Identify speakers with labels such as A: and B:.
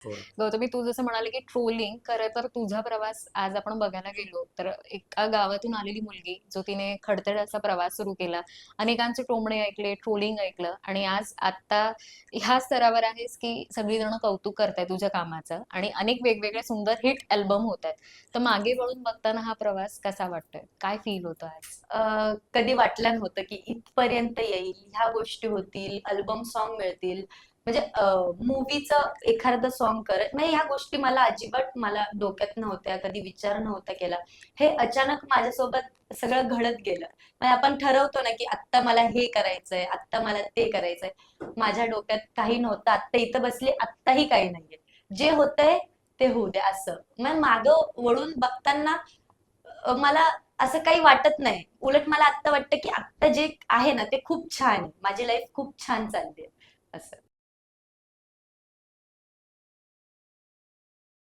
A: हो.
B: गौतमी, तू जसं म्हणाले की ट्रोलिंग, खरं तर तुझा प्रवास आज आपण बघायला गेलो तर एका गावातून आलेली मुलगी, जो तिने खडतड प्रवास सुरू केला, अनेकांचे टोमणे ऐकले, ट्रोलिंग ऐकलं, आणि आज आता ह्या स्तरावर आहेस की सगळीजण कौतुक करतायत तुझ्या कामाचं आणि अनेक वेगवेगळे सुंदर हिट अल्बम होत आहेत. तर मागे वळून बघताना हा प्रवास कसा वाटतोय? काय फील होतं आज?
C: कधी वाटलं नव्हतं की इथपर्यंत येईल, ह्या गोष्टी होतील, अल्बम सॉन्ग मिळतील. म्हणजे मूवीचं एखादं सॉन्ग करत म्हणजे ह्या गोष्टी मला डोक्यात नव्हत्या, कधी विचार नव्हता केला. हे अचानक माझ्यासोबत सगळं घडत गेलं. म्हणजे आपण ठरवतो ना की आत्ता मला हे करायचंय, आत्ता मला ते करायचंय. माझ्या डोक्यात काही नव्हतं, आत्ता इथं बसले, आत्ताही काही नाहीये. जे होतंय ते होऊ द्या असं. मग मागं वळून बघताना मला असं काही वाटत नाही. उलट मला आत्ता वाटतं की आत्ता जे आहे ना ते खूप छान आहे. माझी लाईफ खूप छान चालली आहे असं.